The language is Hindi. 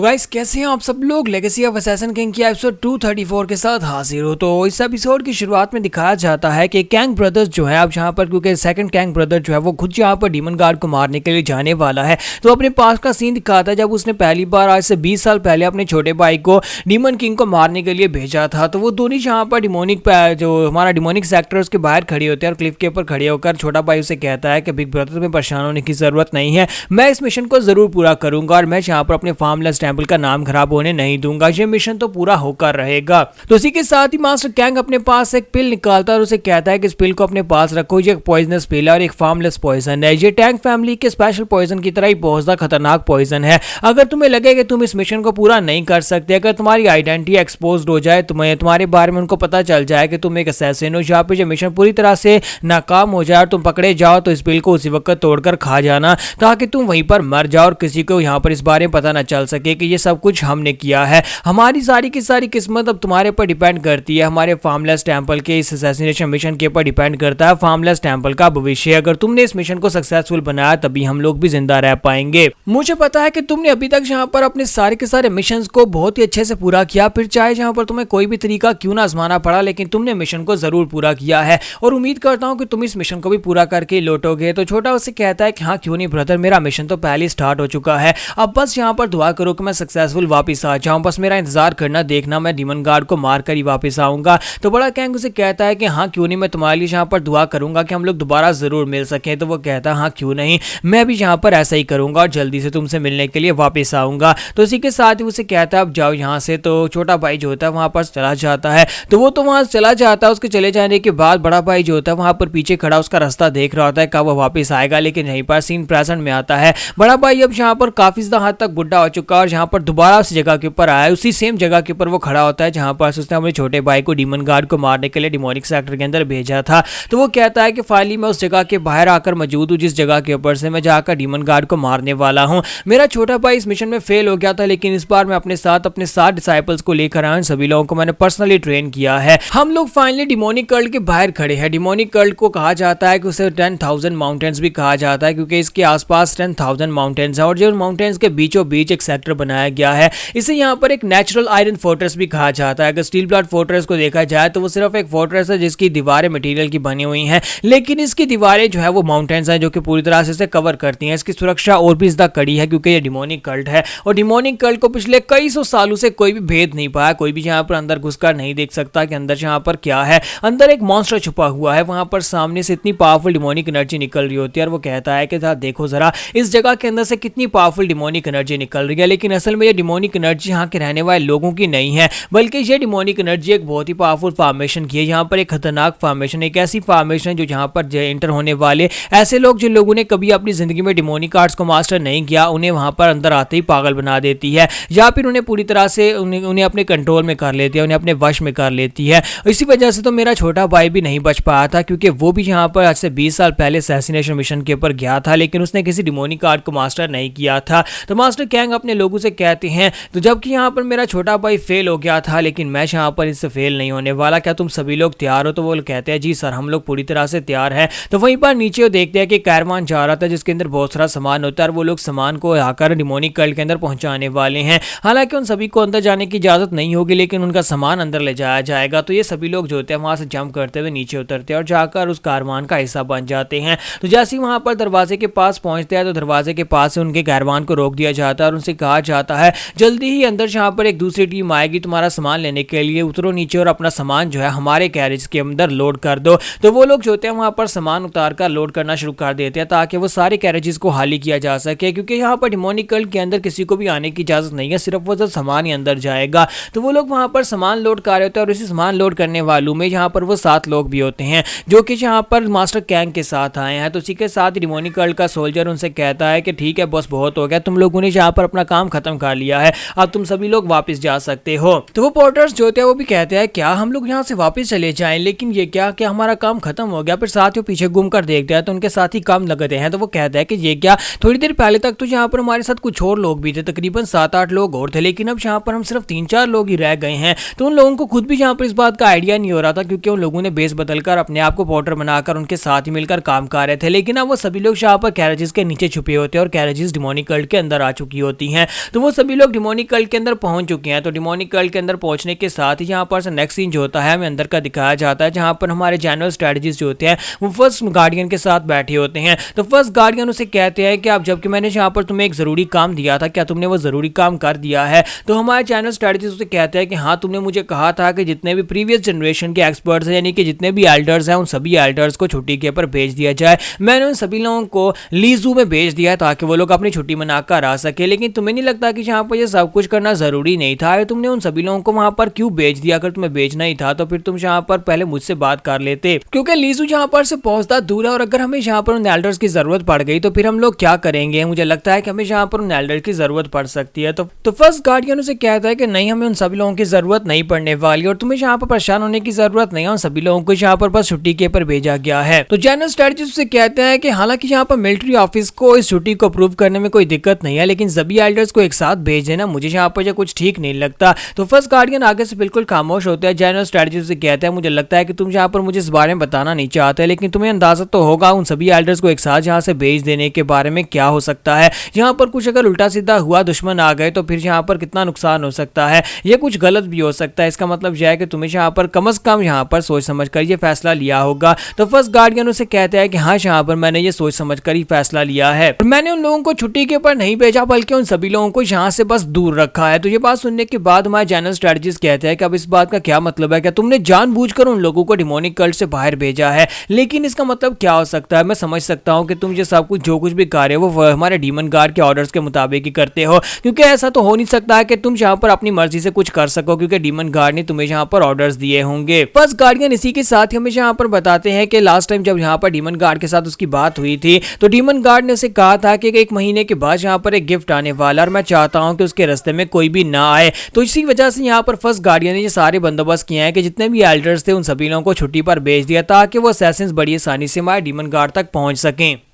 तो गाइस कैसे हैं आप सब लोग। लेगेसी ऑफ असैसिन किंग की एपिसोड 234 के साथ हाजिर हो। तो इस एपिसोड की शुरुआत में दिखाया जाता है कि कैंग ब्रदर्स जो है अब यहाँ पर, क्योंकि सेकंड कैंग ब्रदर जो है वो खुद यहाँ पर डीमन गार्ड को मारने के लिए जाने वाला है। तो अपने पास का सीन दिखाता है जब उसने पहली बार आज से 20 साल पहले अपने छोटे भाई को डीमन किंग को मारने के लिए भेजा था। तो वो दोनों यहाँ पर डिमोनिक जो हमारा डिमोनिक सेक्टर उसके बाहर खड़े होते हैं और क्लिफ के ऊपर खड़े होकर छोटा भाई उसे कहता है कि बिग ब्रदर में परेशान होने की जरूरत नहीं है, मैं इस मिशन को जरूर पूरा करूंगा और मैं यहाँ पर अपने फार्मलेस टेंपल का नाम खराब होने नहीं दूंगा, ये मिशन तो पूरा होकर रहेगा। तो इसी के साथ ही मास्टर कैंग अपने पास एक पिल निकालता है और उसे कहता है कि इस पिल को अपने पास रखो, ये एक पॉइजनस पिल है और एक फार्मलेस पॉइजन है। ये टैंक फैमिली के स्पेशल पॉइजन की तरह ही बहुत ज्यादा खतरनाक पॉइजन है। अगर तुम्हें लगे कि तुम इस मिशन को पूरा नहीं कर सकते, अगर तुम्हारी आइडेंटिटी एक्सपोज हो जाए, तुम्हारे बारे में उनको पता चल जाए कि तुम एक असैसिन हो, जहाँ पे ये मिशन पूरी तरह से नाकाम हो जाए और तुम पकड़े जाओ, तो इस पिल को उसी वक्त तोड़कर खा जाना ताकि तुम वहीं पर मर जाओ और किसी को यहाँ पर इस बारे में पता न चल सके कि ये सब कुछ हमने किया है। हमारी सारी की सारी किस्मत अब तुम्हारे पर डिपेंड करती है, हमारे फार्मलेस टेंपल के इस असैसिनेशन मिशन के ऊपर डिपेंड करता है फार्मलेस टेंपल का भविष्य। अगर तुमने इस मिशन को सक्सेसफुल बनाया तभी हम लोग भी जिंदा रह पाएंगे। मुझे पता है कि तुमने अभी तक यहाँ पर अपने सारे के सारे मिशन को बहुत ही अच्छे से पूरा किया, फिर चाहे जहाँ पर तुम्हें कोई भी तरीका क्यों ना आजमाना पड़ा, लेकिन तुमने मिशन को जरूर पूरा किया है और उम्मीद करता हूँ कि तुम इस मिशन को भी पूरा करके लौटोगे। तो छोटा उससे कहता है कि हाँ क्यों नहीं ब्रदर, मेरा मिशन तो पहले स्टार्ट हो चुका है, अब बस यहाँ पर दुआ करो कि मैं सक्सेसफुल वापस आ जाऊं, बस मेरा इंतजार करना, देखना मैं डीमन गार्ड को मारकर ही वापस आऊंगा। तो बड़ा कैंग उसे कहता है कि हाँ क्यों नहीं, मैं तुम्हारे लिए यहाँ पर दुआ करूंगा कि हम लोग दोबारा जरूर मिल सकें। तो वो कहता है हाँ क्यों नहीं, मैं भी यहाँ पर ऐसा ही करूंगा और जल्दी से तुमसे मिलने के लिए वापस आऊंगा। तो इसी के साथ ही उसे कहता है अब जाओ यहाँ से। तो छोटा भाई जो होता है वहां पर चला जाता है, तो वो तो वहां चला जाता है। उसके चले जाने के बाद बड़ा भाई जो होता है वहां पर पीछे खड़ा उसका रास्ता देख रहा होता है कब वो वापस आएगा, लेकिन यहीं पर सीन प्रेजेंट में आता है। बड़ा भाई अब यहाँ पर काफी ज्यादा हद तक बुढ़ा हो चुका है और यहाँ पर दोबारा उस जगह के ऊपर आया है, उसी सेम जगह के ऊपर वो खड़ा होता है जहां पर उसने अपने छोटे भाई को डीमन गार्ड को मारने के लिए डिमोनिक सेक्टर के अंदर भेजा था। तो वो कहता है कि फाइनली मैं उस जगह के बाहर आकर मौजूद हूँ जिस जगह के ऊपर से मैं जाकर डीमन गार्ड को मारने वाला हूँ। मेरा छोटा भाई इस मिशन में फेल हो गया था, लेकिन इस बार मैं अपने साथ अपने 7 डिसाइपल्स को लेकर आया, सभी लोगों को मैंने पर्सनली ट्रेन किया है। हम लोग फाइनली डिमोनिक कल्ट के बाहर खड़े हैं। डिमोनिक कल्ट को कहा जाता है कि उसे 10,000 माउंटेन्स भी कहा जाता है, क्योंकि इसके आसपास 10,000 माउंटेन्स है और जो माउंटेन्स के बीचों बीच एक सेक्टर बनाया गया है। इसे यहाँ पर एक नेचुरल आयरन फोर्ट्रेस भी कहा जाता है। अगर स्टील ब्लड फोर्ट्रेस को देखा जाए तो वो सिर्फ एक फोर्ट्रेस है जिसकी दीवारें मटेरियल की बनी हुई हैं, लेकिन इसकी दीवारें जो है वो माउंटेन्स हैं जो कि पूरी तरह से इसे कवर करती हैं। इसकी सुरक्षा और भी ज्यादा कड़ी है क्योंकि ये डिमोनिक कल्ट है और डिमोनिक कल्ट को पिछले कई सौ सालों से कोई भी भेद नहीं पाया, कोई भी यहाँ पर अंदर घुसकर नहीं देख सकता कि अंदर यहाँ पर क्या है। अंदर एक मॉन्स्टर छुपा हुआ है, वहां पर सामने से इतनी पावरफुल डिमोनिक एनर्जी निकल रही होती है और वो कहता है कि देखो जरा इस जगह के अंदर से कितनी पावरफुल डिमोनिक एनर्जी निकल रही है, लेकिन असल में ये डिमोनिक एनर्जी यहाँ के रहने वाले लोगों की नहीं है, बल्कि ये डिमोनिक एनर्जी एक बहुत ही पावरफुल फॉर्मेशन की है। यहाँ पर एक खतरनाक फॉर्मेशन, एक ऐसी फॉर्मेशन है जो यहाँ पर एंटर होने वाले ऐसे लोग जिन लोगों ने कभी अपनी जिंदगी में डिमोनिक आर्ट्स को मास्टर नहीं किया, उन्हें वहां पर अंदर आते ही पागल बना देती है या फिर उन्हें पूरी तरह से उन्हें अपने कंट्रोल में कर लेती है, उन्हें अपने वश में कर लेती है। इसी वजह से तो मेरा छोटा भाई भी नहीं बच पाया था, क्योंकि वो भी यहाँ पर आज से 20 साल पहले असैसिनेशन मिशन के ऊपर गया था, लेकिन उसने किसी डिमोनिक आर्ट को मास्टर नहीं किया था। तो मास्टर कैंग अपने लोगों से कहते हैं तो जबकि यहाँ पर मेरा छोटा भाई फेल हो गया था, लेकिन मैं यहाँ पर इससे फेल नहीं होने वाला, क्या तुम सभी लोग तैयार हो? तो वो कहते हैं जी सर हम लोग पूरी तरह से तैयार हैं। तो वहीं पर नीचे देखते हैं कि कैरवान जा रहा था जिसके अंदर बहुत सारा सामान होता है और वो लोग सामान को आकर डिमोनिक कल्ट के अंदर पहुंचाने वाले हैं। हालांकि उन सभी को अंदर जाने की इजाजत नहीं होगी, लेकिन उनका सामान अंदर ले जाया जाएगा। तो ये सभी लोग जो होते हैं वहां से जंप करते हुए नीचे उतरते हैं और जाकर उस कारवान का हिस्सा बन जाते हैं। तो जैसे ही वहां पर दरवाजे के पास पहुंचते हैं तो दरवाजे के पास से उनके कारवान को रोक दिया जाता है और उनसे कहा जाता है जल्दी ही अंदर जहां पर एक दूसरी टीम आएगी तुम्हारा सामान लेने के लिए, उतरो नीचे और अपना सामान जो है हमारे कैरेज के अंदर लोड कर दो। तो वो लोग जो होते हैं वहां पर सामान उतार कर लोड करना शुरू कर देते हैं ताकि वो सारे कैरेजेस को खाली किया जा सके, क्योंकि यहाँ पर डिमोनिक कल्ट के अंदर किसी को भी आने की इजाजत नहीं है, सिर्फ वो सामान ही अंदर जाएगा। तो वो लोग वहां पर सामान लोड कर रहे होते हैं और इसी सामान लोड करने वालों में यहाँ पर वो 7 लोग भी होते हैं जो कि यहाँ पर मास्टर कैंग के साथ आए हैं। तो उसी के साथ डिमोनिक कल्ट का सोल्जर उनसे कहता है कि ठीक है बस बहुत हो गया, तुम लोगों ने यहाँ पर अपना काम खत्म कर लिया है, अब तुम सभी लोग वापस जा सकते हो। तो वो पोर्टर्स जो होते हैं वो भी कहते हैं क्या हम लोग यहाँ से वापस चले जाएं, लेकिन ये क्या हमारा काम खत्म हो गया? फिर साथियों पीछे घूम कर देखते हैं तो उनके साथ ही काम लगते हैं। तो वो कहता है कि ये क्या, थोड़ी देर पहले तक तो यहाँ पर हमारे साथ कुछ और लोग भी थे, तकरीबन 7-8 लोग और थे, लेकिन अब यहाँ पर हम सिर्फ 3-4 लोग ही रह गए हैं। तो उन लोगों को खुद भी यहाँ पर इस बात का आइडिया नहीं हो रहा था, क्योंकि उन लोगों ने बेस बदलकर अपने आप को पोर्टर बनाकर उनके साथ ही मिलकर काम कर रहे थे, लेकिन अब वो सभी लोग यहाँ पर कैरेजेस के नीचे छुपे होते हैं और कैरेजेस डिमोनिक कल्ट के अंदर आ चुकी होती हैं। तो वो सभी लोग डिमोनिक कल्ट के अंदर पहुंच चुके हैं। तो डिमोनिक कल्ट के अंदर पहुंचने के साथ ही यहाँ पर से नेक्स्ट सीन जो होता है हमें अंदर का दिखाया जाता है, जहां पर हमारे जनरल स्ट्रेटजिस्ट जो होते हैं वो फर्स्ट गार्डियन के साथ बैठे होते हैं। तो फर्स्ट गार्डियन उसे कहते हैं कि आप, जबकि मैंने यहाँ पर तुम्हें एक जरूरी काम दिया था, क्या तुमने वो जरूरी काम कर दिया है? तो हमारे जनरल स्ट्रेटजिस्ट उसे कहते हैं कि हाँ, तुमने मुझे कहा था कि जितने भी प्रीवियस जनरेशन के एक्सपर्ट्स हैं, यानी कि जितने भी एल्डर्स हैं, उन सभी एल्डर्स को छुट्टी के ऊपर भेज दिया जाए। मैंने उन सभी लोगों को लीजू में भेज दिया है ताकि वो लोग अपनी छुट्टी मनाकर आ सके। लेकिन तुम्हें नहीं लगता कि यहाँ पर ये सब कुछ करना जरूरी नहीं था? तुमने उन सभी लोगों को वहां पर क्यों भेज दिया? अगर तुम्हें भेजना ही था तो फिर तुम यहाँ पर पहले मुझसे बात कर लेते, क्योंकि लीजू यहाँ पर से पहुंचता दूर है और अगर हमें यहाँ पर उन एल्डर्स की जरूरत पड़ गई तो फिर हम लोग क्या करेंगे? मुझे लगता है कि हमें यहाँ पर उन एल्डर्स की जरूरत पड़ सकती है। तो फर्स्ट गार्डियन उसे कहता है कि नहीं, हमें उन सभी लोगों की जरूरत नहीं पड़ने वाली और तुम्हें यहाँ पर परेशान होने की जरूरत नहीं है, उन सभी लोगों को यहाँ पर बस छुट्टी के ऊपर भेजा गया है। तो जनरल स्ट्रेटजिस्ट उसे कहते हैं कि हालांकि यहाँ पर मिलिट्री ऑफिस को इस छुट्टी को अप्रूव करने में कोई दिक्कत नहीं है, लेकिन सभी एल्डर्स को एक साथ भेज देना मुझे यहाँ पर कुछ ठीक नहीं लगता। तो फर्स्ट गार्डियन आगे से बिल्कुल खामोश होता है। जनरल स्ट्रेटजिस्ट से कहता है मुझे लगता है कि तुम यहाँ पर मुझे इस बारे में बताना नहीं चाहते, लेकिन तुम्हें अंदाजा तो होगा उन सभी एल्डर्स को एक साथ यहाँ से भेज देने के बारे में क्या हो सकता है। यहाँ पर कुछ अगर उल्टा सीधा हुआ, दुश्मन आ गए तो फिर यहाँ पर कितना नुकसान हो सकता है, ये कुछ गलत भी हो सकता है। इसका मतलब यह है कि तुम्हें यहाँ पर कम से कम यहाँ पर सोच समझ कर ये फैसला लिया होगा। तो फर्स्ट गार्डियन उसे कहता है कि हाँ, यहाँ पर मैंने ये सोच समझ कर ही फैसला लिया है, मैंने उन लोगों को छुट्टी के ऊपर नहीं भेजा बल्कि उन सभी लोगों को यहाँ से बस दूर रखा है। तो ये बात सुनने के बाद हमारे जनरल स्ट्रेटजिस्ट कहते हैं कि अब इस बात का क्या मतलब है? क्या तुमने जानबूझकर उन लोगों को डिमोनिक कल्ट से बाहर भेजा है? लेकिन इसका मतलब क्या हो सकता है? मैं समझ सकता हूँ कि तुम ये सब कुछ, जो कुछ भी कार्य वो हमारे डीमन गार्ड के ऑर्डर्स के मुताबिक ही करते हो, क्योंकि ऐसा तो हो नहीं सकता है कि तुम यहाँ पर अपनी मर्जी से कुछ कर सको, क्योंकि डीमन गार्ड ने तुम्हें यहाँ पर ऑर्डर्स दिए होंगे। फर्स्ट गार्डियन इसी के साथ हमें यहाँ पर बताते हैं कि लास्ट टाइम जब यहाँ पर डीमन गार्ड के साथ उसकी बात हुई थी तो डीमन गार्ड ने उसे कहा था कि 1 महीने के बाद यहाँ पर एक गिफ्ट आने वाला और मैं चाहता हूँ कि उसके रास्ते में कोई भी ना आए। तो इसी वजह से यहाँ पर फर्स्ट गार्डियन ने ये सारे बंदोबस्त किए हैं कि जितने भी एल्डर्स थे उन सभी लोगों को छुट्टी पर भेज दिया ताकि वो असैसिन्स बड़ी आसानी से हमारे डीमन गार्ड तक पहुंच सकें।